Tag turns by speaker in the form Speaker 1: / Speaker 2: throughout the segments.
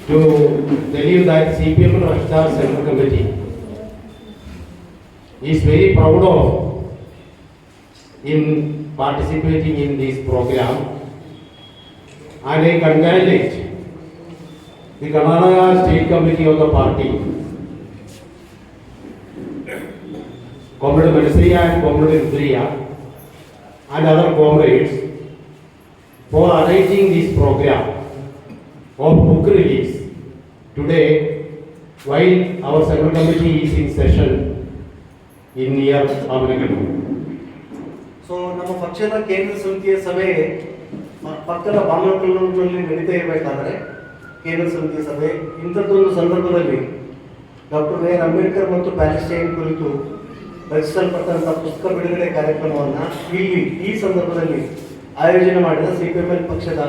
Speaker 1: to tell you that CPM Rashtra Central Committee is very proud of in participating in this program, and I congratulate the Karnataka State Committee of the party, Comrade Manasriya and Comrade Indriya and other comrades for arranging this program of book release today while our Central Committee is in session in near Avanagadu.
Speaker 2: So ನಮ್ಮ ಪಕ್ಷದ ಕೇಂದ್ರ ಸಮಿತಿಯ ಸಭೆ ಪಕ್ಕದ ಬಾಮನಕಲ್ಲೂರಿನಲ್ಲಿ ನಡೀತಾ ಇರಬೇಕಾದ್ರೆ ಕೇಂದ್ರ ಸಮಿತಿಯ ಸಭೆ ಇಂಥದ್ದೊಂದು ಸಂದರ್ಭದಲ್ಲಿ ಡಾಕ್ಟರ್ ಬಿ ಆರ್ ಅಂಬೇಡ್ಕರ್ ಮತ್ತು ಪ್ಯಾಲೆಸ್ಟೈನ್ ಕುರಿತು ರಚಿಸಲ್ಪಟ್ಟಂತಹ ಪುಸ್ತಕ ಬಿಡುಗಡೆ ಕಾರ್ಯಕ್ರಮವನ್ನು ಇಲ್ಲಿ ಈ ಸಂದರ್ಭದಲ್ಲಿ ಆಯೋಜನೆ ಮಾಡಿದ CPML ಪಕ್ಷದ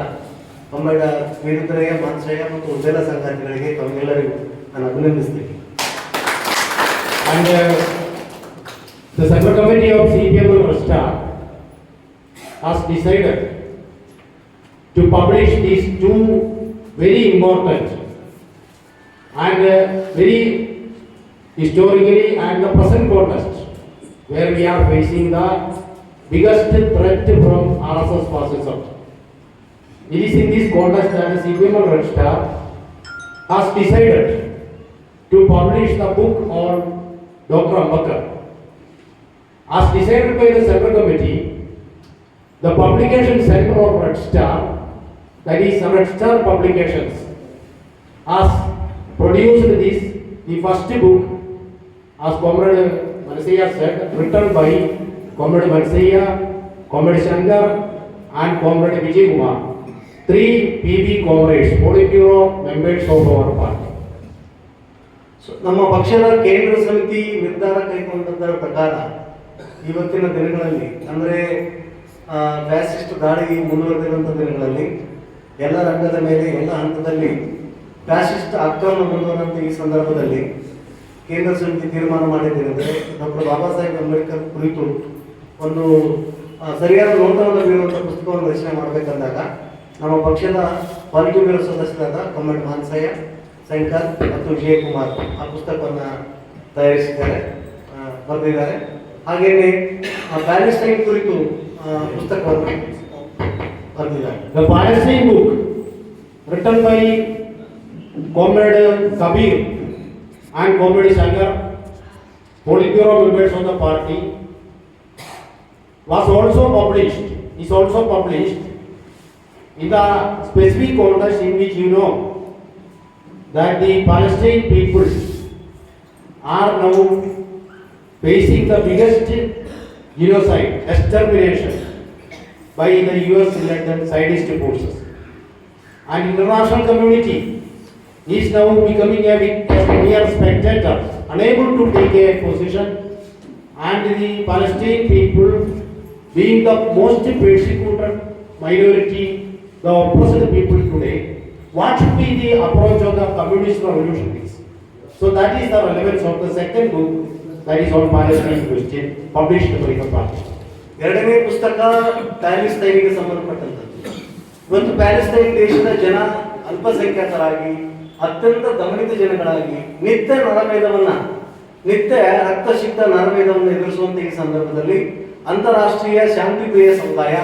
Speaker 2: ಕಮ್ಮಡ ವೀರದ್ರಯ್ಯ ಮಾನ್ಸಯ್ಯ ಮತ್ತು ಉದ್ದೆಲ್ಲ ಸಂಗಾತಿಗಳಿಗೆ ತಮಗೆಲ್ಲರಿಗೂ ನಾನು ಅಭಿನಂದಿಸ್ತೀನಿ.
Speaker 1: And the Central Committee of CPML Rashtra has decided to publish these two very important and very historically and the present context where we are facing the biggest threat from RSS fascism. It is in this context that the CPML Rashtra has decided to publish the book on Dr. Ambedkar. As decided by the Central Committee, the publication center of Red Star, that is Red Star Publications, has produced the first book, as Comrade Manasriya said, written by Comrade Manasriya, Comrade Shankar and Comrade Vijay Kumar, 3 PB comrades, Politburo members of our party.
Speaker 2: ನಮ್ಮ ಪಕ್ಷದ ಕೇಂದ್ರ ಸಮಿತಿ ನಿರ್ಧಾರ ಕೈಗೊಂಡದರ ಪ್ರಕಾರ ಇವತ್ತಿನ ದಿನಗಳಲ್ಲಿ ಅಂದರೆ fascist ದಾಳಿ ಮುಂದುವರೆದಿರುವಂಥ ದಿನಗಳಲ್ಲಿ ಎಲ್ಲ ರಂಗದ ಮೇಲೆ ಎಲ್ಲ ಹಂತದಲ್ಲಿ ಫ್ಯಾಸಿಸ್ಟ್ ಆಕ್ರಮಣ ಮುಂದುವರೆದಂಥ ಈ ಸಂದರ್ಭದಲ್ಲಿ ಕೇಂದ್ರ ಸಮಿತಿ ತೀರ್ಮಾನ ಮಾಡಿದ್ದೇನೆಂದರೆ ಡಾಕ್ಟರ್ ಬಾಬಾ ಸಾಹೇಬ್ ಅಂಬೇಡ್ಕರ್ ಕುರಿತು ಒಂದು ಸರಿಯಾದ ನೋಟವನ್ನು ಬೀರುವಂಥ ಪುಸ್ತಕವನ್ನು ರಚನೆ ಮಾಡಬೇಕಂದಾಗ ನಮ್ಮ ಪಕ್ಷದ ಪಾಲಿಟಿ ಬ್ಯೂರೋ ಸದಸ್ಯರಾದ ಕಮ್ಮಡ್ ಮಾನ್ಸಯ್ಯ, ಶಂಕರ್ ಮತ್ತು ವಿಜಯ್ ಕುಮಾರ್ ಆ ಪುಸ್ತಕವನ್ನು ತಯಾರಿಸಿದ್ದಾರೆ, ಬರೆದಿದ್ದಾರೆ. ಹಾಗೆಯೇ ಪ್ಯಾಲೆಸ್ಟೈನ್ ಕುರಿತು ಪುಸ್ತಕವನ್ನು ಬರೆದಿದ್ದಾರೆ.
Speaker 1: The Palestine book written by Comrade Kabir and Comrade Shankar, Politburo members of the party, is also published in the specific context in which you know that the Palestine people are now facing the biggest genocide, extermination by the US-led Zionist forces. And international community is now becoming a mere spectator, unable to take a position, and the Palestinian people being the most persecuted minority, the oppressed people today, what should be the approach of the communist revolutionaries? So that is the relevance of the second book, that is on Palestine question, published by the party.
Speaker 2: ಎರಡನೇ ಪುಸ್ತಕ ಪ್ಯಾಲೆಸ್ಟೈನ್ಗೆ ಸಂಬಂಧಪಟ್ಟಂಥದ್ದು. ಇವತ್ತು Palestine ದೇಶದ ಜನ ಅಲ್ಪಸಂಖ್ಯಾತರಾಗಿ ಅತ್ಯಂತ ದಮನಿತ ಜನಗಳಾಗಿ ನಿತ್ಯ ರಕ್ತಸಿಕ್ತ ನರಮೇಧವನ್ನು ಎದುರಿಸುವಂಥ ಈ ಸಂದರ್ಭದಲ್ಲಿ ಅಂತಾರಾಷ್ಟ್ರೀಯ ಶಾಂತಿಪ್ರಿಯ ಸಮುದಾಯ,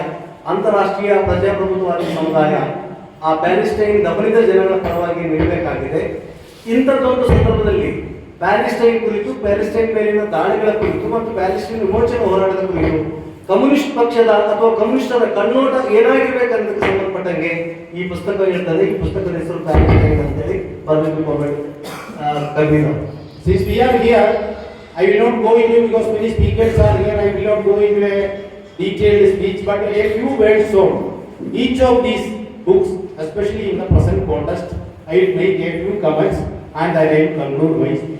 Speaker 2: ಅಂತಾರಾಷ್ಟ್ರೀಯ ಪ್ರಜಾಪ್ರಭುತ್ವವಾದಿ ಸಮುದಾಯ ಆ ಪ್ಯಾಲೆಸ್ಟೈನ್ ದಮನಿತ ಜನಗಳ ಪರವಾಗಿ ನಿಲ್ಲಬೇಕಾಗಿದೆ. ಇಂಥದ್ದೊಂದು ಸಂದರ್ಭದಲ್ಲಿ ಪ್ಯಾಲೆಸ್ಟೈನ್ ಕುರಿತು, ಪ್ಯಾಲೆಸ್ಟೈನ್ ಮೇಲಿನ ದಾಳಿಗಳ ಕುರಿತು ಮತ್ತು ಪ್ಯಾಲೆಸ್ಟೈನ್ ವಿಮೋಚನಾ ಹೋರಾಟದ ಕುರಿತು ಕಮ್ಯುನಿಸ್ಟ್ ಪಕ್ಷದ ಅಥವಾ ಕಮ್ಯುನಿಸ್ಟರ ಕಣ್ಣೋಟ ಏನಾಗಿರ್ಬೇಕನ್ನೋದಕ್ಕೆ ಸಂಬಂಧಪಟ್ಟಂಗೆ ಈ ಪುಸ್ತಕ ಇರ್ತದೆ. ಈ ಪುಸ್ತಕದ ಹೆಸರು ಪ್ಯಾಲೆಸ್ಟೈನ್ ಅಂತೇಳಿ ಬರೆದಿದ್ದು Kabir.
Speaker 1: Since we are here, I will not go into, because many speakers are here, I will not go into a detailed speech, but a few words on each of these books, especially in the present context. I will make a few comments and I will conclude my speech.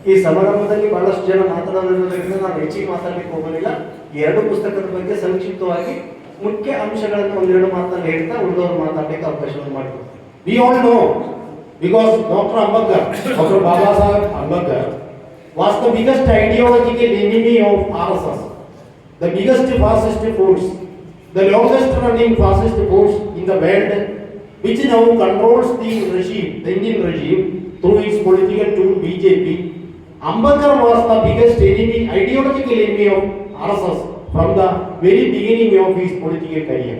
Speaker 2: ಈ ಸಮಾರಂಭದಲ್ಲಿ ಬಹಳಷ್ಟು ಜನ ಮಾತನಾಡಿರೋದ್ರಿಂದ ನಾನು ಹೆಚ್ಚಿಗೆ ಮಾತಾಡಲಿಕ್ಕೆ ಹೋಗಲಿಲ್ಲ. ಈ ಎರಡು ಪುಸ್ತಕದ ಬಗ್ಗೆ ಸಂಕ್ಷಿಪ್ತವಾಗಿ ಮುಖ್ಯ ಅಂಶಗಳನ್ನು ಒಂದೆರಡು ಮಾತನ್ನು ಹೇಳ್ತಾ ಉಳಿದವರು ಮಾತಾಡಲಿಕ್ಕೆ ಅವಕಾಶವನ್ನು ಮಾಡಿಕೊಡ್ತೀನಿ.
Speaker 1: We all know, because Dr. Baba Saheb Ambedkar was the biggest ideological enemy of RSS, the biggest fascist force, the longest running fascist force in the world, which now controls the regime, the Indian regime, through its political tool BJP. Ambedkar was the biggest enemy, ideological enemy of RSS from the very beginning of his political career.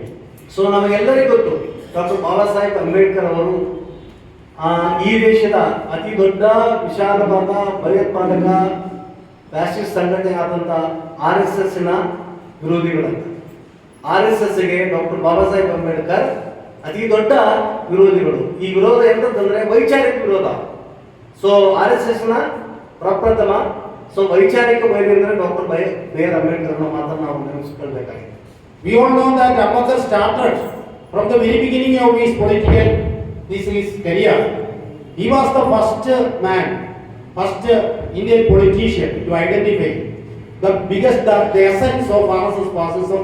Speaker 2: So ನಮಗೆಲ್ಲರಿಗೂ ಗೊತ್ತು doctor Baba Saheb Ambedkar ಅವರು ಈ ದೇಶದ ಅತಿ ದೊಡ್ಡ ವಿಶಾಲವಾದ ಭಯೋತ್ಪಾದಕ fascist ಸಂಘಟನೆ ಆದಂಥ RSS ನ ವಿರೋಧಿಗಳಂತ. RSSಗೆ ಡಾಕ್ಟರ್ ಬಾಬಾ ಸಾಹೇಬ್ ಅಂಬೇಡ್ಕರ್ ಅತಿ ದೊಡ್ಡ ವಿರೋಧಿಗಳು. ಈ ವಿರೋಧ ಎಂತಂದ್ರೆ ವೈಚಾರಿಕ ವಿರೋಧ. ಸೊ RSS ನ ಪ್ರಪ್ರಥಮ ವೈಚಾರಿಕ ಬಯಲು ಅಂದರೆ ಡಾಕ್ಟರ್ ಬಿ ಆರ್ ಅಂಬೇಡ್ಕರ್ ಅನ್ನೋ ಮಾತನ್ನು ನಾವು ನೆನಪಿಸಿಕೊಳ್ಬೇಕಾಗಿದೆ.
Speaker 1: We all know that Ambedkar started from the very beginning of his political his career. He was the first man, first Indian politician to identify the biggest, the essence of RSS fascism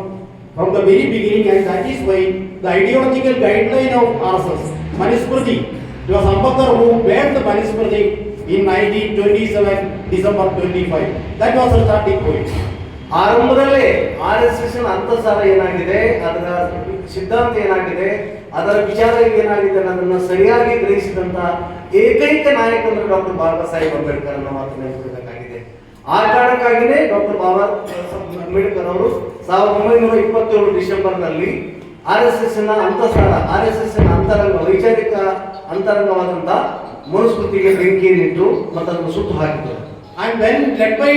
Speaker 1: from the very beginning, and that is why the ideological guideline of RSS, Manusmriti, it was Ambedkar who made the Manusmriti in 1927, December 25. That was the starting point.
Speaker 2: ಆರಂಭದಲ್ಲೇ RSS ನ ಅಂತಃಸಾರ ಏನಾಗಿದೆ, ಅದರ ಸಿದ್ಧಾಂತ ಏನಾಗಿದೆ, ಅದರ ವಿಚಾರ ಏನಾಗಿದೆ ಅನ್ನೋದನ್ನ ಸರಿಯಾಗಿ ಗ್ರಹಿಸಿದಂತ ಏಕೈಕ ನಾಯಕ ಅಂದ್ರೆ ಡಾಕ್ಟರ್ ಬಾಬಾ ಸಾಹೇಬ್ ಅಂಬೇಡ್ಕರ್ ಅನ್ನೋ ಮಾತನ್ನು ನೆನಪಿಸಬೇಕಾಗಿದೆ. ಆ ಕಾರಣಕ್ಕಾಗಿಯೇ ಡಾಕ್ಟರ್ ಬಾಬಾ ಅಂಬೇಡ್ಕರ್ ಅವರು 1927 ಡಿಸೆಂಬರ್ನಲ್ಲಿ RSS ನ ಅಂತಃಸಾರ, RSS ನ ಅಂತರಂಗ, ವೈಚಾರಿಕ ಅಂತರಂಗವಾದಂತ ಮನುಸ್ಮೃತಿಗೆ ಬೆಂಕಿಯನ್ನಿಟ್ಟು ಮತ್ತು ಅದನ್ನು ಸುಟ್ಟು ಹಾಕಿದರು.
Speaker 1: And when led by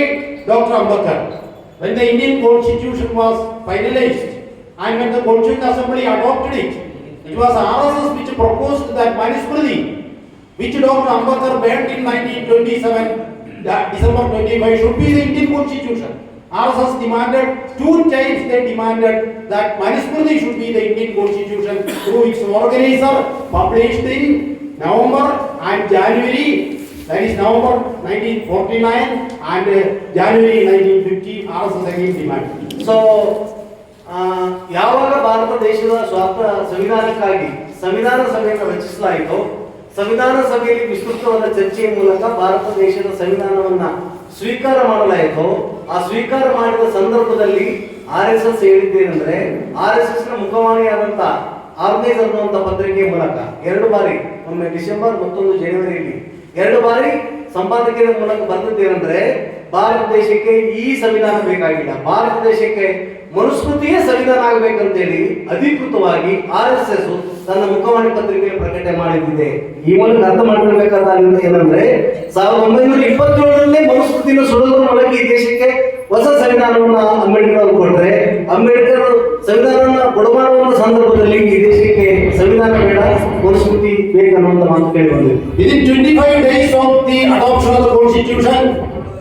Speaker 1: Dr. Ambedkar, when the Indian Constitution was finalized and when the Constituent Assembly adopted it, it was RSS which proposed that Manusmriti, which Dr. Ambedkar made in 1927, that December 25, should be the Indian Constitution. RSS demanded, 2 times they demanded that Manusmriti should be the Indian Constitution through its organizer, published in November and January. That is November 1949 and January 1950, RSS again demanded.
Speaker 2: So ಯಾವಾಗ ಭಾರತ ದೇಶದ ಸಂವಿಧಾನಕ್ಕಾಗಿ ಸಂವಿಧಾನ ಸಭೆಯನ್ನು ರಚಿಸಲಾಯಿತು, ಸಂವಿಧಾನ ಸಭೆಯಲ್ಲಿ ವಿಸ್ತೃತವಾದ ಚರ್ಚೆಯ ಮೂಲಕ ಭಾರತ ದೇಶದ ಸಂವಿಧಾನವನ್ನ ಸ್ವೀಕಾರ ಮಾಡಲಾಯಿತು. ಆ ಸ್ವೀಕಾರ ಮಾಡಿದ ಸಂದರ್ಭದಲ್ಲಿ RSS ಹೇಳಿದ್ದೇನೆಂದ್ರೆ, RSS ನ ಮುಖವಾಣಿಯಾದಂತ ಆರ್ಗನೈಸರ್ ಅನ್ನುವಂಥ ಪತ್ರಿಕೆಯ ಮೂಲಕ 2 ಬಾರಿ, ಒಮ್ಮೆ ಡಿಸೆಂಬರ್ ಮತ್ತೊಂದು ಜನವರಿಯಲ್ಲಿ 2 ಬಾರಿ ಸಂಪಾದಕೀಯ ಮೂಲಕ ಬರೆದಿದ್ದೇನೆಂದ್ರೆ, ಭಾರತ ದೇಶಕ್ಕೆ ಈ ಸಂವಿಧಾನ ಬೇಕಾಗಿಲ್ಲ, ಭಾರತ ದೇಶಕ್ಕೆ ಮನುಸ್ಮೃತಿಯೇ ಸಂವಿಧಾನ ಆಗಬೇಕಂತೇಳಿ ಅಧಿಕೃತವಾಗಿ RSS ತನ್ನ ಮುಖವಾಣಿ ಪತ್ರಿಕೆಯಲ್ಲಿ ಪ್ರಕಟಣೆ ಮಾಡಿದ್ದಿದೆ. ಈ ಮೂಲಕ ಅರ್ಥ ಮಾಡ್ಕೊಳ್ಬೇಕಾದ ಏನಂದ್ರೆ, 1927 ಮನುಸ್ಮೃತಿಯನ್ನು ಸುಡೋದ್ರ ಮೂಲಕ ಈ ದೇಶಕ್ಕೆ ಹೊಸ ಸಂವಿಧಾನವನ್ನ ಅಂಬೇಡ್ಕರ್ ಅವರು ಕೊಟ್ಟರೆ, ಅಂಬೇಡ್ಕರ್ ಸಂವಿಧಾನ ಕೊಡಮಾಡುವ ಸಂದರ್ಭದಲ್ಲಿ ಈ ದೇಶಕ್ಕೆ ಸಂವಿಧಾನ ಬೇಡ, ಮನುಸ್ಮೃತಿ ಬೇಕನ್ನುವಂತ ಮಾತು ಕೇಳಿ ಬಂದಿದೆ.
Speaker 1: Within 25 days of the adoption of the Constitution,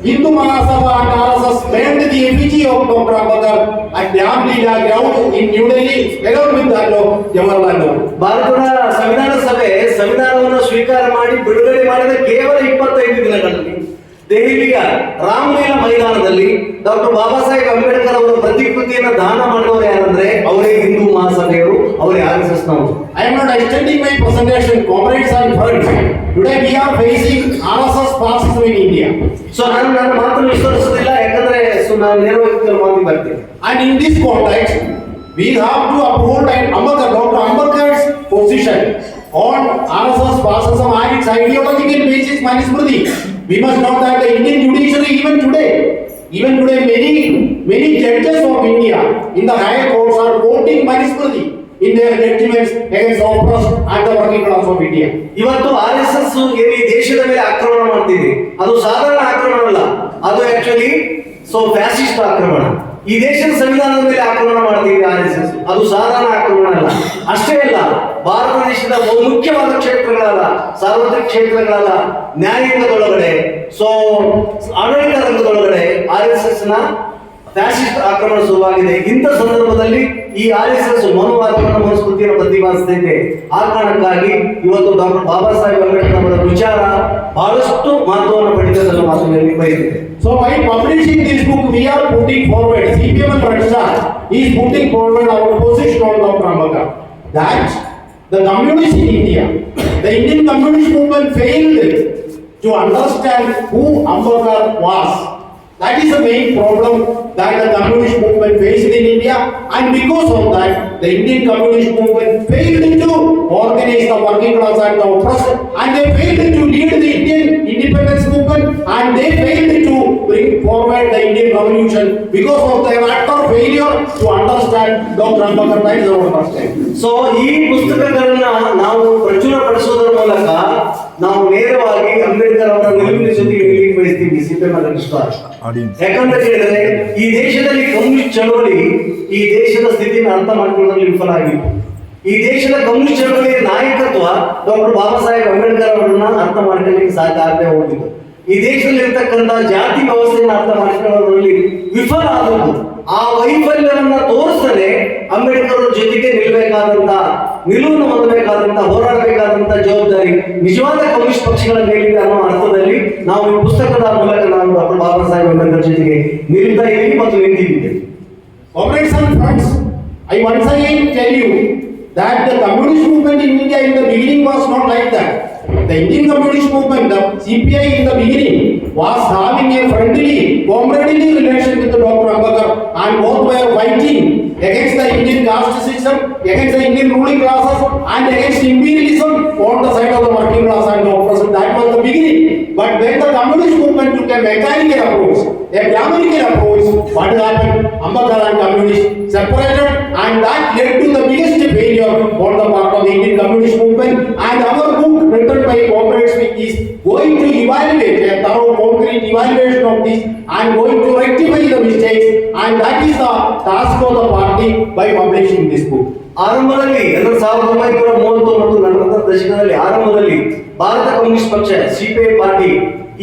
Speaker 1: Hindu Mahasabha and RSS banned the effigy of Dr. Ambedkar at Ram Leela ground in New Delhi, along with that of Jawaharlal Nehru.
Speaker 2: ಭಾರತದ ಸಂವಿಧಾನ ಸಭೆ ಸಂವಿಧಾನವನ್ನು ಸ್ವೀಕಾರ ಮಾಡಿ ಬಿಡುಗಡೆ ಮಾಡಿದ ಕೇವಲ 25 ದಿನಗಳಲ್ಲಿ ದೆಹಲಿಯ ರಾಮಲೀಲಾ ಮೈದಾನದಲ್ಲಿ ಡಾಕ್ಟರ್ ಬಾಬಾ ಸಾಹೇಬ್ ಅಂಬೇಡ್ಕರ್ ಅವರ ಪ್ರತಿಕೃತಿಯನ್ನು ದಾನ ಮಾಡಿದವರು ಯಾರಂದ್ರೆ ಅವರೇ ಹಿಂದೂ ಮಹಾಸಭೆಯವರು, ಅವರೇ RSS ನವರು.
Speaker 1: I am not extending my presentation, comrades and friends. Today we are facing RSS fascism in India.
Speaker 2: So ನಾನು ನನ್ನ ಮಾತನ್ನು ವಿಸ್ತರಿಸುವುದಿಲ್ಲ, ಯಾಕಂದ್ರೆ ನಾನು ನೇರವಾಗಿ ಮಾತಿಗೆ ಬರ್ತೀನಿ.
Speaker 1: And in this context, we have to uphold Dr. Ambedkar's position on RSS fascism and its ideological basis, Manusmriti. We must know that the Indian judiciary, even today, many judges of India in the higher courts are quoting Manusmriti in their judgments against oppressed and the working class of India.
Speaker 2: ಇವತ್ತು RSS ಏನು ಈ ದೇಶದ ಮೇಲೆ ಆಕ್ರಮಣ ಮಾಡ್ತಿದೆ, ಅದು ಸಾಧಾರಣ ಆಕ್ರಮಣ ಅಲ್ಲ, ಅದು ಆಕ್ಚುಲಿ ಫ್ಯಾಸಿಸ್ಟ್ ಆಕ್ರಮಣ. ಈ ದೇಶದ ಸಂವಿಧಾನದ ಮೇಲೆ ಆಕ್ರಮಣ ಮಾಡ್ತಿದೆ RSS, ಅದು ಸಾಧಾರಣ ಆಕ್ರಮಣ ಅಲ್ಲ. ಅಷ್ಟೇ ಅಲ್ಲ, ಭಾರತ ದೇಶದ ಮುಖ್ಯವಾದ ಕ್ಷೇತ್ರಗಳಾದ ಸಾರ್ವತ್ರಿಕ ಕ್ಷೇತ್ರಗಳಾದ ನ್ಯಾಯಾಂಗದೊಳಗಡೆ, ಆಡಳಿತ ರಂಗದೊಳಗಡೆ RSS ನ ಫ್ಯಾಸಿಸ್ಟ್ ಆಕ್ರಮಣ ಶುರುವಾಗಿದೆ. ಇಂಥ ಸಂದರ್ಭದಲ್ಲಿ ಈ RSS ಮನುವಾದವನ್ನು ಮನುಸ್ಮೃತಿಯನ್ನು ಪ್ರತಿಪಾದಿಸುತ್ತಿದೆ. ಆ ಕಾರಣಕ್ಕಾಗಿ ಇವತ್ತು ಡಾಕ್ಟರ್ ಬಾಬಾ ಸಾಹೇಬ್ ಅಂಬೇಡ್ಕರ್ ಅವರ ವಿಚಾರ ಬಹಳಷ್ಟು ಮಹತ್ವವನ್ನು ಪಡೆದಿದ್ದನ್ನು ಮಾತುಗಳಲ್ಲಿ ಬಯಸಿದೆ.
Speaker 1: So by publishing this book, we are putting forward, CPM and Red Star is putting forward our position on Dr. Ambedkar, that the communists in India, the Indian communist movement failed to understand who Ambedkar was. That is the main problem that the communist movement faced in India, and because of that, the Indian communist movement failed to organize the working class and the oppressed, and they failed to lead the Indian independence movement, and they failed to bring forward the Indian revolution because of their utter failure to understand Dr. Ambedkar. That is our understanding.
Speaker 2: So ಈ ಪುಸ್ತಕಗಳನ್ನ ನಾವು ಪ್ರಚುರಪಡಿಸೋದ್ರ ಮೂಲಕ ನಾವು ನೇರವಾಗಿ ಅಂಬೇಡ್ಕರ್ ಅವರ ನಿಲುವಿನ ಜೊತೆಗೆ ನಿಲ್ಲಿಗೆ ಬಯಸ್ತೀವಿ CPM ಯಾಕಂತ ಹೇಳಿದ್ರೆ ಈ ದೇಶದಲ್ಲಿ ಕಮ್ಯುನಿಸ್ಟ್ ಚಳವಳಿ ಈ ದೇಶದ ಸ್ಥಿತಿನ ಅರ್ಥ ಮಾಡಿಕೊಳ್ಳಲು ವಿಫಲ ಆಗಿತ್ತು. ಈ ದೇಶದ ಕಮ್ಯುನಿಸ್ಟ್ ಚಳವಳಿಯ ನಾಯಕತ್ವ ಡಾಕ್ಟರ್ ಬಾಬಾ ಸಾಹೇಬ್ ಅಂಬೇಡ್ಕರ್ ಅವರನ್ನ ಅರ್ಥ ಮಾಡ್ಕೊಳ್ಳಿಕ್ಕೆ ಸಾಧ್ಯ ಆಗದೆ ಹೋಗಿತ್ತು. ಈ ದೇಶದಲ್ಲಿ ಇರ್ತಕ್ಕಂಥ ಜಾತಿ ವ್ಯವಸ್ಥೆಯನ್ನು ಅರ್ಥ ಮಾಡಿಕೊಳ್ಳೋದ್ರಲ್ಲಿ ವಿಫಲ ಆದದ್ದು. ಆ ವೈಫಲ್ಯವನ್ನ ತೋರಿಸದೆ ಅಂಬೇಡ್ಕರ್ ಅವರ ಜೊತೆಗೆ ನಿಲ್ಲಬೇಕಾದಂತ ನಿಲುವನ್ನು ಹೊಂದಬೇಕಾದಂತ ಹೋರಾಡಬೇಕಾದಂತ ಜವಾಬ್ದಾರಿ ನಿಜವಾದ ಕಮ್ಯುನಿಸ್ಟ್ ಪಕ್ಷಗಳ ಮೇಲಿದೆ ಅನ್ನೋ ಅರ್ಥದಲ್ಲಿ ನಾವು ಈ ಪುಸ್ತಕದ ಮೂಲಕ ನಾವು ಡಾಕ್ಟರ್ ಬಾಬಾ ಸಾಹೇಬ್ ಅಂಬೇಡ್ಕರ್ ಜೊತೆಗೆ ನಿಲ್ತಾ ಇದ್ದೀವಿ ಮತ್ತು ನಿಂತಿದ್ದೀವಿ.
Speaker 1: Comrades and friends, I once again tell you that the communist movement in India in the beginning was not like that. The Indian communist movement, the CPI in the beginning, was having a friendly, comradely relation with Dr. Ambedkar, and both were fighting against the Indian caste system, against the Indian ruling classes, and against imperialism on the side of the working class and the oppressed. That was the beginning. But when the communist movement took a mechanical approach, a Brahminical approach, what happened? Ambedkar and communists separated, and that led to the biggest failure on the part of the Indian communist movement. And our book written by comrades is going to evaluate a thorough concrete evaluation of this and going to rectify the mistakes, and that is the task of the party by publishing this book.
Speaker 2: ಆರಂಭದಲ್ಲಿ 1930 ಮತ್ತು 40ರ ದಶಕದಲ್ಲಿ ಆರಂಭದಲ್ಲಿ Bharat communist ಪಕ್ಷ CPI party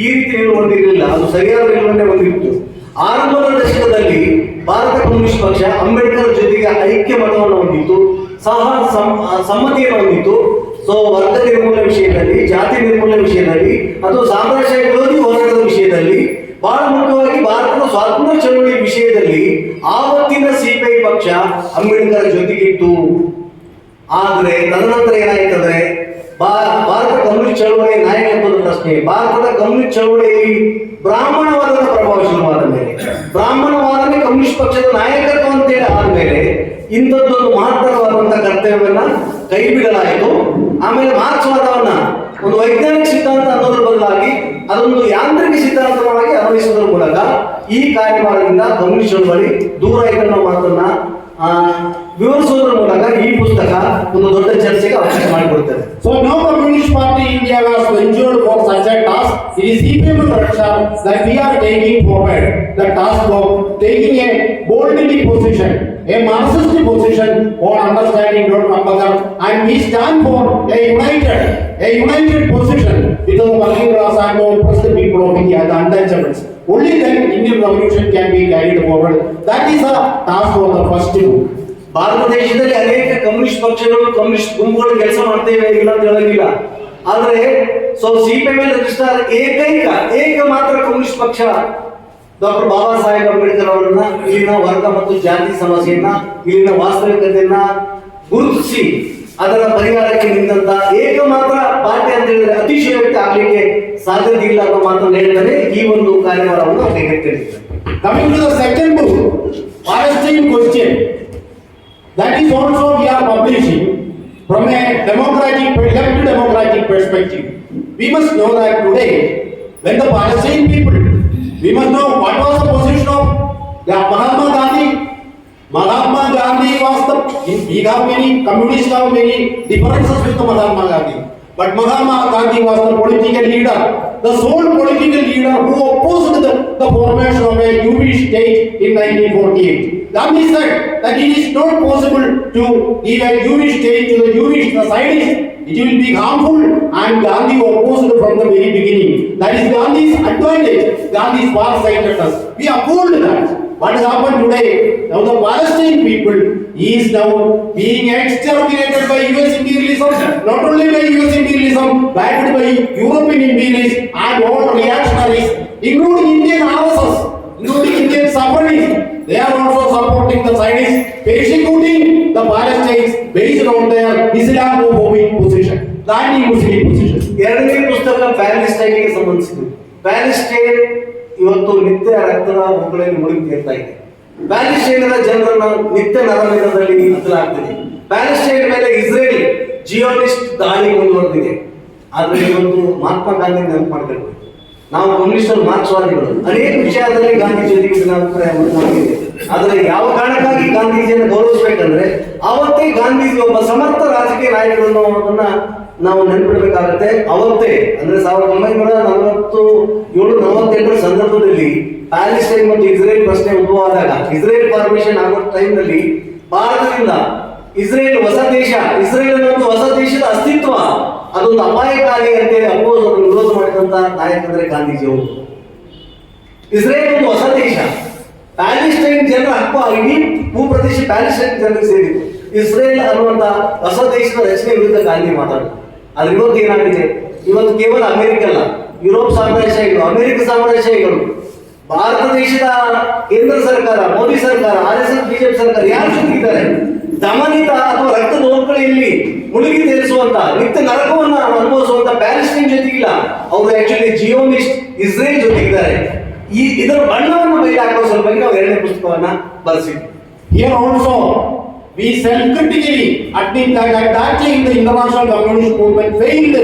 Speaker 2: ಈ ರೀತಿ ನಿಲುವಳಿರಲಿಲ್ಲ, ಅದು ಸರಿಯಾದ ನಿಲುವನ್ನೇ ಹೊಂದಿತ್ತು. ಆರಂಭದ ದಶಕದಲ್ಲಿ ಭಾರತ ಕಮ್ಯುನಿಸ್ಟ್ ಪಕ್ಷ ಅಂಬೇಡ್ಕರ್ ಜೊತೆಗೆ ಐಕ್ಯ ಮತವನ್ನು ಹೊಂದಿತ್ತು, ಸಮ್ಮತಿಯನ್ನು ಹೊಂದಿತ್ತು. ಸೊ ವರ್ಗ ನಿರ್ಮೂಲನೆ ವಿಷಯದಲ್ಲಿ, ಜಾತಿ ನಿರ್ಮೂಲನೆ ವಿಷಯದಲ್ಲಿ ಅಥವಾ ಸಾಮ್ರಾಜ್ಯ ವಿರೋಧಿ ಹೋರಾಟದ ವಿಷಯದಲ್ಲಿ, ಬಹಳ ಮುಖ್ಯವಾಗಿ ಭಾರತದ ಸ್ವಾತಂತ್ರ್ಯ ಚಳವಳಿ ವಿಷಯದಲ್ಲಿ ಆವತ್ತಿನ ಸಿಪಿಐ ಪಕ್ಷ ಅಂಬೇಡ್ಕರ್ ಜೊತೆಗಿತ್ತು. ಆದರೆ ತದನಂತರ ಏನಾಯ್ತಂದ್ರೆ ಭಾರತ ಕಮ್ಯುನಿಸ್ಟ್ ಚಳವಳಿ ನಾಯಕತ್ವದ ಪ್ರಶ್ನೆ, ಭಾರತದ ಕಮ್ಯುನಿಸ್ಟ್ ಚಳವಳಿಯಲ್ಲಿ ಬ್ರಾಹ್ಮಣವಾದದ ಪ್ರಭಾವ ಶುರುವಾದ ಮೇಲೆ, ಬ್ರಾಹ್ಮಣವಾದನೇ ಕಮ್ಯುನಿಸ್ಟ್ ಪಕ್ಷದ ನಾಯಕತ್ವ ಅಂತೇಳಿ ಆದ್ಮೇಲೆ ಇಂಥದ್ದೊಂದು ಮಹತ್ತರವಾದಂತ ಕರ್ತವ್ಯವನ್ನ ಕೈ ಬಿಡಲಾಯಿತು. ಆಮೇಲೆ ಮಾರ್ಕ್ಸ್ವಾದವನ್ನ ಒಂದು ವೈಜ್ಞಾನಿಕ ಸಿದ್ಧಾಂತ ಅನ್ನೋದ್ರ ಬದಲಾಗಿ ಅದೊಂದು ಯಾಂತ್ರಿಕ ಸಿದ್ಧಾಂತವಾಗಿ ಅನ್ವಯಿಸುವುದರ ಮೂಲಕ ಈ ಕಾರ್ಯಭಾರದಿಂದ ಕಮ್ಯುನಿಸ್ಟ್ ಚಳವಳಿ ದೂರ ಆಯ್ತು ಅನ್ನೋ ಮಾತನ್ನ ವಿವರಿಸುವುದರ ಮೂಲಕ ಈ ಪುಸ್ತಕ ಒಂದು ದೊಡ್ಡ ಚರ್ಚೆಗೆ ಅವಕಾಶ ಮಾಡಿಕೊಡುತ್ತದೆ.
Speaker 1: So now Communist Party India was ventured for such a task. It is CPM structure that we are taking forward the task of taking a boldly position, a Marxist position on understanding Dr. Ambedkar, and we stand for a united position with the working class and the oppressed people of India, the untouchables. Only then Indian revolution can be carried forward. That is the task of the first book.
Speaker 2: Bharat ದೇಶದಲ್ಲಿ ಅನೇಕ communist ಪಕ್ಷಗಳು, communist ಗುಂಪುಗಳು ಕೆಲಸ ಮಾಡ್ತೇವೆ ಇಲ್ಲ ಅಂತ ಹೇಳಂಗಿಲ್ಲ. ಆದ್ರೆ ಸೊ ಸಿಪಿಎಂ ರಿಜಿಸ್ಟರ್ ಏಕ ಮಾತ್ರ ಕಮ್ಯುನಿಸ್ಟ್ ಪಕ್ಷ ಡಾಕ್ಟರ್ ಬಾಬಾ ಸಾಹೇಬ್ ಅಂಬೇಡ್ಕರ್ ಅವರನ್ನ, ಇಲ್ಲಿನ ವರ್ಗ ಮತ್ತು ಜಾತಿ ಸಮಸ್ಯೆಯನ್ನ, ಇಲ್ಲಿನ ವಾಸ್ತವಿಕತೆಯನ್ನ ಗುರುತಿಸಿ ಅದರ ಪರಿಹಾರಕ್ಕೆ ನಿಂತ ಏಕ ಮಾತ್ರ ಪಾರ್ಟಿ ಅಂತ ಹೇಳಿದ್ರೆ ಅತಿಶಯೋಕ್ತಿ ಆಗ್ಲಿಕ್ಕೆ ಸಾಧ್ಯತೆ ಇಲ್ಲ ಅನ್ನೋ ಮಾತನ್ನು ಹೇಳಿದರೆ ಈ ಒಂದು ಕಾರ್ಯಭಾರವನ್ನು ಕೈಗೆತ್ತಿದ್ದಾರೆ.
Speaker 1: Coming to the second book, Palestine Question, that is also we are publishing from a left democratic perspective. We must know that today, when the Palestinian people, we must know what was the position of Mahatma Gandhi. Mahatma Gandhi was we have many, communists have many differences with Mahatma Gandhi. But Mahatma Gandhi was the political leader, the sole political leader who opposed the formation of a Jewish state in 1948. Gandhi said that it is not possible to give a Jewish state to the Jewish Zionists. It will be harmful, and Gandhi opposed from the very beginning. That is Gandhi's advantage, Gandhi's far-sightedness. We uphold that. What has happened today? Now the Palestinian people is now being exterminated by US imperialism, not only by US imperialism, backed by European imperialists and all reactionaries, including Indian RSS, including Indian suffragists. They are also supporting the Zionists, persecuting the Palestinians based on their Islamophobic position, the anti-Muslim position.
Speaker 2: ಎರಡನೇ ಪುಸ್ತಕ ಪ್ಯಾಲೆಸ್ಟೈನ್ಗೆ ಸಂಬಂಧಿಸಿದ್ದು. Palestine ಇವತ್ತು ನಿತ್ಯ ರಕ್ತದ ಹೊಕ್ಕಳೆಯಲ್ಲಿ ಮುಳುಗುತ್ತಾ ಇದೆ. ಪ್ಯಾಲೆಸ್ಟೈನಿನ ಜನರನ್ನ ನಿತ್ಯ ನರಮೇಧದಲ್ಲಿ ಹತ್ತಲಾಗ್ತಿದೆ. Palestine ಮೇಲೆ ಇಸ್ರೇಲ್ ಜಿಯೋನಿಸ್ಟ್ ದಾಳಿ ಮುಂದುವರೆದಿದೆ. ಆದ್ರೆ ಇವತ್ತು ಮಹಾತ್ಮ ಗಾಂಧಿ ನೆನಪು ಮಾಡ್ಕೊಳ್ಬೇಕು. ನಾವು ಕಮ್ಯುನಿಸ್ಟರು ಮಾರ್ಕ್ಸ್ವಾದಿಗಳು ಅನೇಕ ವಿಷಯದಲ್ಲಿ ಗಾಂಧಿ ಜೊತೆಗೆ ಅಭಿಪ್ರಾಯವನ್ನು ನಮಗಿದೆ. ಆದರೆ ಯಾವ ಕಾರಣಕ್ಕಾಗಿ ಗಾಂಧೀಜಿಯನ್ನು ಗೌರವಿಸಬೇಕಂದ್ರೆ ಅವತ್ತೇ ಗಾಂಧೀಜಿ ಒಬ್ಬ ಸಮರ್ಥ ರಾಜಕೀಯ ನಾಯಕರು ಅನ್ನೋದನ್ನ ನಾವು ನೆನಪಿಡಬೇಕಾಗುತ್ತೆ. ಅವತ್ತೇ ಅಂದ್ರೆ 1947-48 ಸಂದರ್ಭದಲ್ಲಿ ಪ್ಯಾಲೆಸ್ಟೈನ್ ಮತ್ತು ಇಸ್ರೇಲ್ ಪ್ರಶ್ನೆ ಉದ್ಭವ ಆದಾಗ ಇಸ್ರೇಲ್ ಫಾರ್ಮೇಶನ್ ಆಗೋ ಟೈಮ್ನಲ್ಲಿ ಭಾರತದಿಂದ ಇಸ್ರೇಲ್ ಹೊಸ ದೇಶ, ಇಸ್ರೇಲ್ ಅನ್ನೋ ಹೊಸ ದೇಶದ ಅಸ್ತಿತ್ವ ಅದೊಂದು ಅಪಾಯಕಾರಿ ಅಂತೇಳಿ ಅಪೋಸ್ ಅದನ್ನು ವಿರೋಧ ಮಾಡಿದಂತ ನಾಯಕಂದ್ರೆ ಗಾಂಧೀಜಿಯವರು. ಇಸ್ರೇಲ್ ಒಂದು ಹೊಸ ದೇಶ, ಪ್ಯಾಲೆಸ್ಟೈನ್ ಜನರ ಹಕ್ಕು ಇಡೀ ಭೂಪ್ರದೇಶ ಪ್ಯಾಲೆಸ್ಟೈನ್ ಜನರಿಗೆ ಸೇರಿತ್ತು. ಇಸ್ರೇಲ್ ಅನ್ನುವಂತ ಹೊಸ ದೇಶದ ರಚನೆ ವಿರುದ್ಧ ಗಾಂಧಿ ಮಾತಾಡಿದ್ರು. ಆದ್ರೆ ಇವತ್ತು ಏನಾಗಿದೆ, ಇವತ್ತು ಕೇವಲ ಅಮೆರಿಕ ಅಲ್ಲ, ಯುರೋಪ್ ಸಾಮ್ರಾಜ್ಯಗಳು, ಅಮೆರಿಕ ಸಾಮ್ರಾಜ್ಯಗಳು, ಭಾರತ ದೇಶದ ಕೇಂದ್ರ ಸರ್ಕಾರ, ಮೋದಿ ಸರ್ಕಾರ, RSS ಬಿಜೆಪಿ ಸರ್ಕಾರ ಯಾರು ಜೊತೆಗಿದ್ದಾರೆ? ದಮನಿತ ಅಥವಾ ರಕ್ತದ ಹೋರ್ಕಳೆಯಲ್ಲಿ ಮುಳುಗಿ ತೇರಿಸುವಂತ ನಿತ್ಯ ನರಕವನ್ನ ಅನುಭವಿಸುವಂತ ಪ್ಯಾಲೆಸ್ಟೈನ್ ಜೊತೆಗಿಲ್ಲ, ಅವರು ಆಕ್ಚುಲಿ ಜಿಯೋನಿಸ್ಟ್ ಇಸ್ರೇಲ್ ಜೊತೆಗಿದ್ದಾರೆ. ಇದರ ಬಣ್ಣವನ್ನು ಮೇಲೆ ಹಾಕುವ ಸಲುವಾಗಿ ನಾವು 2ನೇ ಪುಸ್ತಕವನ್ನ ಬರೆಸಿದ್ವಿ.
Speaker 1: Here also we self-critically admit that exactly the international communist movement failed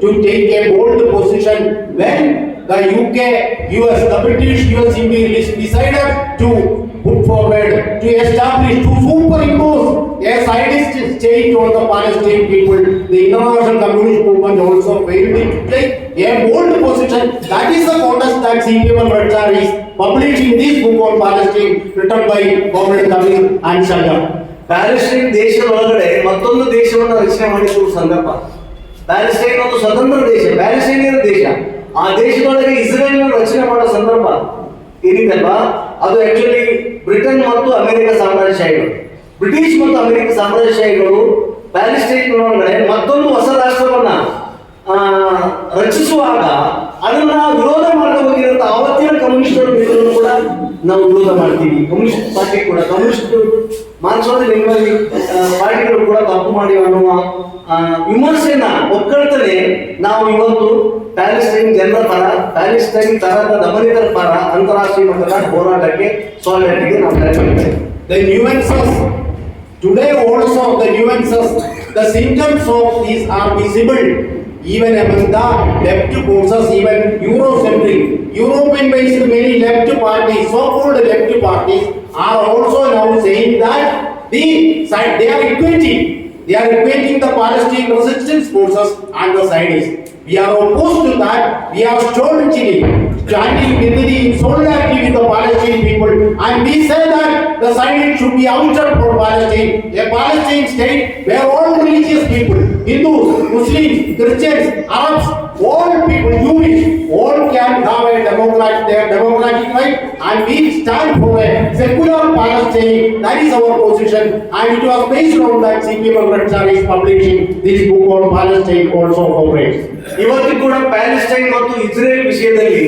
Speaker 1: to take a bold position when the UK, US, the British US imperialists decided to put forward to establish, to superimpose a zionist state on the Palestinian people. The international communist movement also failed to take a bold position. That is the contest that CPM and Red Star is publishing this book on Palestine written by Mohammed Kabir and Shahjah.
Speaker 2: Palestine ದೇಶದ ಒಳಗಡೆ ಮತ್ತೊಂದು ದೇಶವನ್ನು ರಚನೆ ಮಾಡಿರುವ ಸಂದರ್ಭ. Palestine ಒಂದು ಸ್ವತಂತ್ರ ದೇಶ, ಪ್ಯಾಲೆಸ್ಟೈನಿಯನ್ ದೇಶ. ಆ ದೇಶದೊಳಗೆ ಇಸ್ರೇಲ್ ರಚನೆ ಮಾಡೋ ಸಂದರ್ಭ ಏನಿದೆಲ್ವಾ, ಅದು ಆಕ್ಚುಲಿ ಬ್ರಿಟನ್ ಮತ್ತು ಅಮೆರಿಕ ಸಾಮ್ರಾಜ್ಯಶಾಹಿಗಳು, ಬ್ರಿಟಿಷ್ ಮತ್ತು ಅಮೆರಿಕ ಸಾಮ್ರಾಜ್ಯಶಾಹಿಗಳು ಪ್ಯಾಲೆಸ್ಟೈನ್ ಒಳಗಡೆ ಮತ್ತೊಂದು ಹೊಸ ರಾಷ್ಟ್ರವನ್ನ ರಚಿಸುವಾಗ ಅದನ್ನ ವಿರೋಧ ಮಾಡಲು ಹೋಗಿರುವಂತ ಆವತ್ತಿನ ಕಮ್ಯುನಿಸ್ಟರ ಮೇಲೂ ಕೂಡ ನಾವು ವಿರೋಧ ಮಾಡ್ತೀವಿ. ಕಮ್ಯುನಿಸ್ಟ್ ಪಾರ್ಟಿ ಕೂಡ, ಕಮ್ಯುನಿಸ್ಟ್ ಮಾರ್ಕ್ಸ್ವಾದಿ ಲೆನಿನ್ ಪಾರ್ಟಿಗಳು ಕೂಡ ತಪ್ಪು ಮಾಡಿ ಅನ್ನುವ ವಿಮರ್ಶೆಯನ್ನ ಒಕ್ಕಳ್ತನೆ ನಾವು ಇವತ್ತು ಪ್ಯಾಲೆಸ್ಟೈನ್ ಜನರ ಪರ, ಪ್ಯಾಲೆಸ್ಟೈನ್ ತರದ ದಮನಿತರ ಪರ ಅಂತಾರಾಷ್ಟ್ರೀಯ ಮಟ್ಟದ ಹೋರಾಟಕ್ಕೆ ಸಾಲಿಡಾರಿಟಿಗೆ ನಾವು ಪ್ರಯತ್ನಿಸ್ತೇವೆ.
Speaker 1: The nuances today also, the nuances, the symptoms of these are visible even among the left forces, even Eurocentric, European-based many left parties, so-called left parties, are also now saying that they are equating the Palestinian resistance forces and the Zionists. We are opposed to that. We are staunchly standing with the solidarity with the Palestinian people, and we say that the Zionists should be ousted from Palestine, a Palestine state where all religious people, Hindus, Muslims, Christians, Arabs, all people, Jewish, all can have their democratic right, and we stand for a secular Palestine. That is our position, and it was based on that CPM and Red Star is publishing this book on Palestine also operates.
Speaker 2: ಇವತ್ತು ಕೂಡ Palestine ಮತ್ತು Israel ವಿಷಯದಲ್ಲಿ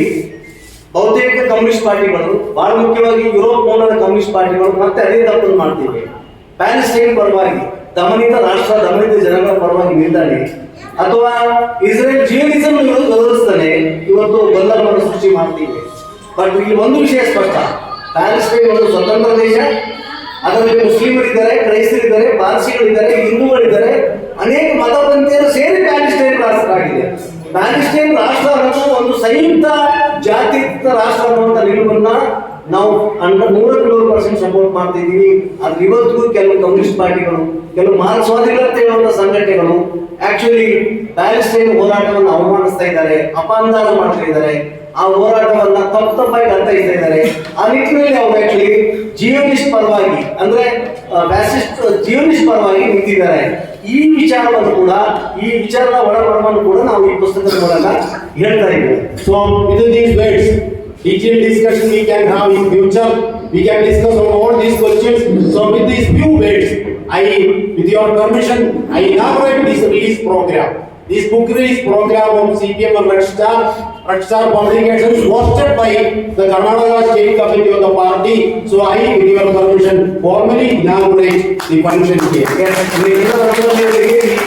Speaker 2: ಬಹುತೇಕ communist ಪಾರ್ಟಿಗಳು, ಬಹಳ ಮುಖ್ಯವಾಗಿ Europe ಮೂಲದ communist ಪಾರ್ಟಿಗಳು ಮತ್ತೆ ಅದೇ ತಪ್ಪನ್ನು ಮಾಡ್ತೀವಿ. ಪ್ಯಾಲೆಸ್ಟೈನ್ ಪರವಾಗಿ, ದಮನಿತ ರಾಷ್ಟ್ರ, ದಮನಿತ ಜನಗಳ ಪರವಾಗಿ ನಿಲ್ತಾನೆ ಅಥವಾ ಇಸ್ರೇಲ್ ಜಿಯೋನಿಸಂ ಗೌರವಿಸ್ತಾನೆ, ಇವತ್ತು ಗೊಂದಲವನ್ನು ಸೃಷ್ಟಿ ಮಾಡ್ತೀವಿ. ಬಟ್ ಇಲ್ಲಿ ಒಂದು ವಿಷಯ ಸ್ಪಷ್ಟ, ಪ್ಯಾಲೆಸ್ಟೈನ್ ಒಂದು ಸ್ವತಂತ್ರ ದೇಶ. ಅದರಲ್ಲಿ ಮುಸ್ಲಿಮರಿದ್ದಾರೆ, ಕ್ರೈಸ್ತರಿದ್ದಾರೆ, ಪಾರ್ಸಿಗಳಿದ್ದಾರೆ, ಹಿಂದೂಗಳಿದ್ದಾರೆ, ಅನೇಕ ಮತಪಂಥೀಯರು ಸೇರಿ ಪ್ಯಾಲೆಸ್ಟೈನ್ ರಾಷ್ಟ್ರ ಆಗಿದೆ. ಪ್ಯಾಲೆಸ್ಟೈನ್ ರಾಷ್ಟ್ರ ಅನ್ನೋದು ಒಂದು ಸಂಯುಕ್ತ ಜಾತ್ಯತೀತ ರಾಷ್ಟ್ರ ಅನ್ನುವಂಥ ನಿಲುವನ್ನ ನಾವು 100% ಸಪೋರ್ಟ್ ಮಾಡ್ತಿದ್ದೀವಿ. ಆದ್ರೆ ಇವತ್ತಿಗೂ ಕೆಲವು ಕಮ್ಯುನಿಸ್ಟ್ ಪಾರ್ಟಿಗಳು, ಕೆಲವು ಮಾರ್ಕ್ಸ್ವಾದಿಗಳ ಹೇಳುವಂತ ಸಂಘಟನೆಗಳು ಆಕ್ಚುಲಿ ಪ್ಯಾಲೆಸ್ಟೈನ್ ಹೋರಾಟವನ್ನು ಅವಮಾನಿಸ್ತಾ ಇದ್ದಾರೆ, ಅಪಂದಾಜ ಮಾಡ್ತಾ ಇದ್ದಾರೆ, ಆ ಹೋರಾಟವನ್ನ ತಪ್ಪಾಗಿ ಅರ್ಥೈಸ್ತಾ ಇದ್ದಾರೆ. ಆ ನಿಟ್ಟಿನಲ್ಲಿ ಅವರು ಆಕ್ಚುಲಿ ಜಿಯೋನಿಸ್ಟ್ ಪರವಾಗಿ, ಅಂದ್ರೆ ಫ್ಯಾಸಿಸ್ಟ್ ಜಿಯೋನಿಸ್ಟ್ ಪರವಾಗಿ ನಿಂತಿದ್ದಾರೆ. ಈ ವಿಚಾರವನ್ನು ಕೂಡ, ಈ ವಿಚಾರದ ಒಳಪಡವನ್ನು ಕೂಡ ನಾವು ಈ ಪುಸ್ತಕದ ಮೂಲಕ ಹೇಳ್ತಾ ಇದ್ದೇವೆ.
Speaker 1: So with these words, detailed discussion we can have in future. We can discuss on all these questions. So with these few words, with your permission, I inaugurate this release program. This book release program of CPM and Red Star Publications, hosted by the Karnataka State Committee of the party. So I, with your permission, formally inaugurate the function here.
Speaker 2: ಈ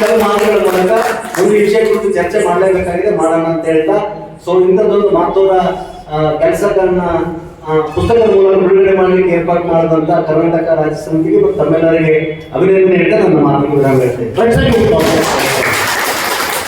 Speaker 2: ತರ ಮಾತುಗಳ ಮೂಲಕ ಒಂದು ವಿಷಯ ಕುರಿತು ಚರ್ಚೆ ಮಾಡಲೇಬೇಕಾಗಿದೆ, ಮಾಡೋಣ ಅಂತ ಹೇಳ್ತಾ, ಸೊ ಇಂಥದ್ದೊಂದು ಮಹತ್ವದ ಕೆಲಸಗಳನ್ನ ಪುಸ್ತಕದ ಮೂಲಕ ಬಿಡುಗಡೆ ಮಾಡಲಿಕ್ಕೆ ಏರ್ಪಾಡು ಮಾಡಿದಂತ ಕರ್ನಾಟಕ ರಾಜ್ಯ ಸಮಿತಿಗೆ ಮತ್ತು ತಮ್ಮೆಲ್ಲರಿಗೆ ಅಭಿನಂದನೆ ಹೇಳ್ತಾ ನನ್ನ ಮಾತಿಗೆ ವಿರಾಮ ಹೇಳ್ತೇನೆ.